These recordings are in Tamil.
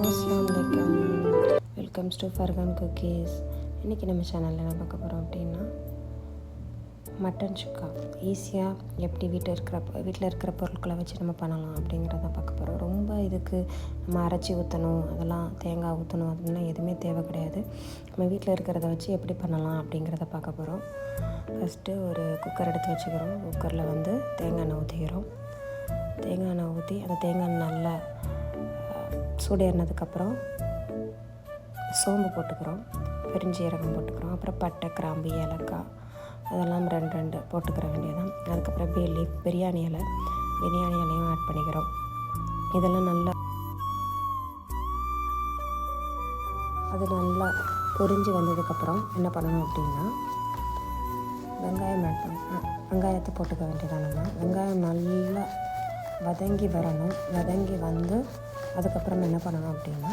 அஸ்ஸலாமு அலைக்கும். Welcomes to Furqan cookies. இன்றைக்கி நம்ம சேனலில் என்ன பார்க்க போகிறோம் அப்படின்னா மட்டன் சுக்கா ஈஸியாக எப்படி வீட்டில் இருக்கிற பொருட்களை வச்சு நம்ம பண்ணலாம் அப்படிங்கிறத பார்க்க போகிறோம். ரொம்ப இதுக்கு நம்ம அரைச்சி ஊற்றணும், அதெல்லாம் தேங்காய் ஊற்றணும் அப்படின்லாம் எதுவுமே தேவை கிடையாது. நம்ம வீட்டில் இருக்கிறத வச்சு எப்படி பண்ணலாம் அப்படிங்கிறத பார்க்க போகிறோம். ஃபஸ்ட்டு ஒரு குக்கர் எடுத்து வச்சுக்கிறோம். குக்கரில் வந்து தேங்காய் எண்ணெய் ஊற்றிக்கிறோம். தேங்காய் எண்ணெய் ஊற்றி அந்த தேங்காய் எண்ணெய் நல்லா சூடேறினதுக்கப்புறம் சோம்பு போட்டுக்கிறோம், பெருஞ்சீரகம் போட்டுக்கிறோம், அப்புறம் பட்டை, கிராம்பு, ஏலக்காய் அதெல்லாம் ரெண்டு போட்டுக்கிற வேண்டியதான். அதுக்கப்புறம் பே லீஃப், பிரியாணி இலையும் ஆட் பண்ணிக்கிறோம். இதெல்லாம் நல்லா பொரிஞ்சு வந்ததுக்கப்புறம் என்ன பண்ணணும் அப்படின்னா வெங்காயத்தை போட்டுக்க வேண்டியதான். நம்ம வெங்காயம் நல்லா வதங்கி வரணும். வதங்கி வந்து அதுக்கப்புறம் என்ன பண்ணணும் அப்படின்னா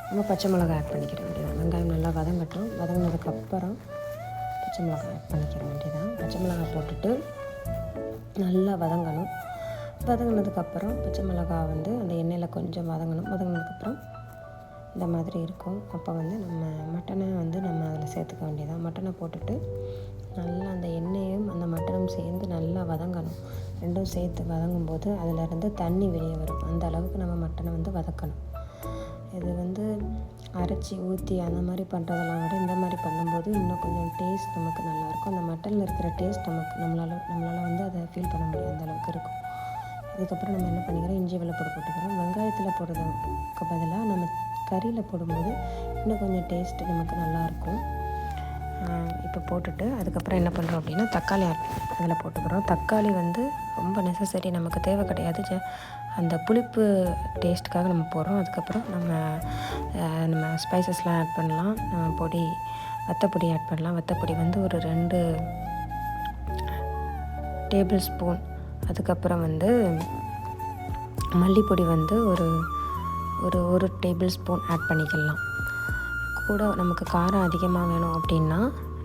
நம்ம பச்சை மிளகாய் ஆட் பண்ணிக்கிற வேண்டியதான். வெங்காயம் நல்லா வதங்கினதுக்கப்புறம் பச்சை மிளகாய் ஆட் பண்ணிக்கிற வேண்டியதான். பச்சை மிளகாய் போட்டுட்டு நல்லா வதங்கணும். வதங்கினதுக்கப்புறம் பச்சை மிளகாய் வந்து அந்த எண்ணெயில் கொஞ்சம் வதங்கினதுக்கப்புறம் இந்த மாதிரி இருக்கும். அப்போ வந்து நம்ம மட்டனை வந்து நம்ம அதில் சேர்த்துக்க வேண்டியதான். மட்டனை போட்டுட்டு நல்லா அந்த எண்ணெயும் அந்த மட்டனும் சேர்ந்து நல்லா வதங்கணும். ரெண்டும் சேர்த்து வதங்கும்போது அதிலேருந்து தண்ணி வெளியே வரும். அந்த அளவுக்கு நம்ம மட்டனை வந்து வதக்கணும். இது வந்து அரைச்சி ஊற்றி அந்த மாதிரி பண்ணுறதெல்லாம் விட இந்த மாதிரி பண்ணும்போது இன்னும் கொஞ்சம் டேஸ்ட் நமக்கு நல்லாயிருக்கும். அந்த மட்டனில் இருக்கிற டேஸ்ட் நம்மளால் வந்து அதை ஃபீல் பண்ண முடியும், அந்த அளவுக்கு இருக்கும். இதுக்கப்புறம் நம்ம என்ன பண்ணிக்கிறோம், இஞ்சி வெள்ளைப்பூடு போட்டுக்கிறோம். வெங்காயத்தில் போடுறதுக்கு பதிலாக நம்ம கறியில் போடும்போது இன்னும் கொஞ்சம் டேஸ்ட்டு நமக்கு நல்லாயிருக்கும். இப்போ போட்டுட்டு அதுக்கப்புறம் என்ன பண்ணுறோம் அப்படின்னா தக்காளி அதில் போட்டுக்கிறோம். தக்காளி வந்து ரொம்ப நெசசரி, நமக்கு தேவை கிடையாது. அந்த புளிப்பு டேஸ்ட்டுக்காக நம்ம போடுறோம். அதுக்கப்புறம் நம்ம ஸ்பைசஸ்லாம் ஆட் பண்ணலாம். வத்தப்பொடி ஆட் பண்ணலாம். வத்தப்பொடி வந்து ஒரு 2 டேபிள் ஸ்பூன். அதுக்கப்புறம் வந்து மல்லிப்பொடி வந்து ஒரு டேபிள் ஸ்பூன் ஆட் பண்ணிக்கலாம். கூட நமக்கு காரம் அதிகமாக வேணும் அப்படின்னா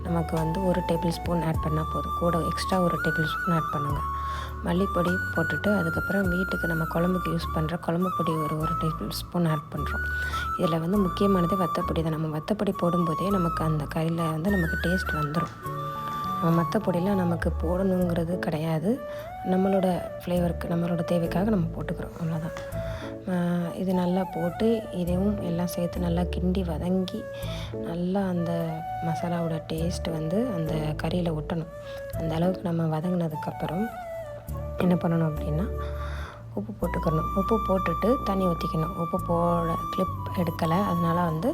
நமக்கு வந்து 1 டேபிள் ஸ்பூன் ஆட் பண்ணால் போதும். கூட எக்ஸ்ட்ரா 1 டேபிள் ஸ்பூன் ஆட் பண்ணுங்கள். மல்லிப்பொடி போட்டுட்டு அதுக்கப்புறம் வீட்டுக்கு நம்ம குழம்புக்கு யூஸ் பண்ணுற குழம்பு பொடி ஒரு டேபிள் ஸ்பூன் ஆட் பண்ணுறோம். இதில் வந்து முக்கியமானது வத்தப்பொடி தான். நம்ம வத்தப்பொடி போடும்போதே நமக்கு அந்த கறியில் வந்து நமக்கு டேஸ்ட் வந்துடும். நம்ம மற்ற பொடியெலாம் நமக்கு போடணுங்கிறது கிடையாது. நம்மளோட ஃப்ளேவருக்கு நம்மளோட தேவைக்காக நம்ம போட்டுக்கிறோம், அவ்வளோதான். இது நல்லா போட்டு இதையும் எல்லாம் சேர்த்து நல்லா கிண்டி வதங்கி நல்லா அந்த மசாலாவோட டேஸ்ட் வந்து அந்த கறியில் ஒட்டணும். அந்த அளவுக்கு நம்ம வதங்கினதுக்கப்புறம் என்ன பண்ணணும் அப்படின்னா உப்பு போட்டுக்கணும். உப்பு போட்டுட்டு தண்ணி ஊற்றிக்கணும். உப்பு கிளிப் எடுக்கலை, அதனால் வந்து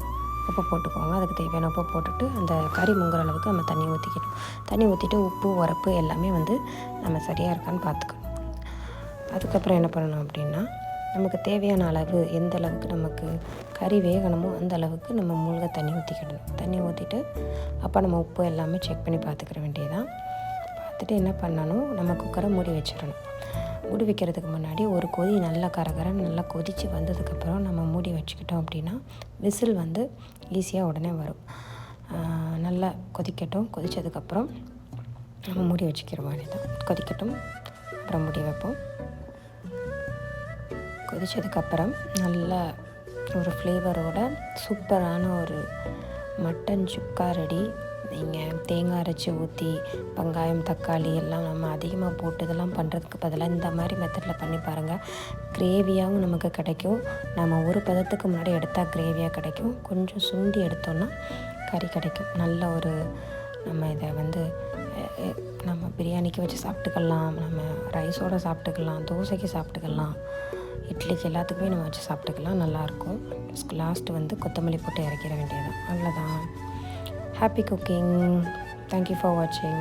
உப்பு போட்டுக்கோங்க. அதுக்கு தேவையான உப்பு போட்டுட்டு அந்த கறி முங்குற அளவுக்கு நம்ம தண்ணி ஊற்றிக்கணும். தண்ணி ஊற்றிட்டு உப்பு, உரப்பு எல்லாமே வந்து நம்ம சரியாக இருக்கான்னு பார்த்துக்கணும். அதுக்கப்புறம் என்ன பண்ணணும் அப்படின்னா நமக்கு தேவையான அளவு, எந்த அளவுக்கு நமக்கு கறி வேகணுமோ அந்த அளவுக்கு நம்ம மூழ்க தண்ணி ஊற்றிக்கிடணும். தண்ணி ஊற்றிட்டு அப்போ நம்ம உப்பு எல்லாமே செக் பண்ணி பார்த்துக்கிற வேண்டியதான். பார்த்துட்டு என்ன பண்ணணும், நம்ம குக்கரை மூடி வச்சிடணும். மூடி வைக்கிறதுக்கு முன்னாடி ஒரு கொதி நல்லா கரகரன்னு நல்லா கொதித்து வந்ததுக்கப்புறம் நம்ம மூடி வச்சுக்கிட்டோம் அப்படின்னா விசில் வந்து ஈஸியாக உடனே வரும். நல்லா கொதிக்கட்டும். கொதித்ததுக்கப்புறம் நம்ம மூடி வச்சுக்கிற மாதிரி தான். கொதிக்கட்டும், அப்புறம் மூடி வைப்போம். கொதித்ததுக்கப்புறம் நல்ல ஒரு ஃப்ளேவரோட சூப்பரான ஒரு மட்டன் சுக்கா ரெடி. நீங்கள் தேங்காய் அரைச்சி ஊற்றி வெங்காயம், தக்காளி எல்லாம் நம்ம அதிகமாக போட்டு இதெல்லாம் பண்ணுறதுக்கு பதிலாக இந்த மாதிரி மெத்தடில் பண்ணி பாருங்கள். கிரேவியாகவும் நமக்கு கிடைக்கும். நம்ம ஒரு பதத்துக்கு முன்னாடி எடுத்தால் கிரேவியாக கிடைக்கும். கொஞ்சம் சுண்டி எடுத்தோன்னா கறி கிடைக்கும். நல்ல ஒரு நம்ம இதை வந்து நம்ம பிரியாணிக்கு வச்சு சாப்பிட்டுக்கலாம், நம்ம ரைஸோடு சாப்பிட்டுக்கலாம், தோசைக்கு சாப்பிட்டுக்கலாம், இட்லிக்கு எல்லாத்துக்குமே நம்ம வச்சு சாப்பிட்டுக்கலாம். நல்லாயிருக்கும். லாஸ்ட்டு வந்து கொத்தமல்லி போட்டு இறக்கிற வேண்டியது, அவ்வளோதான். Happy cooking. Thank you for watching.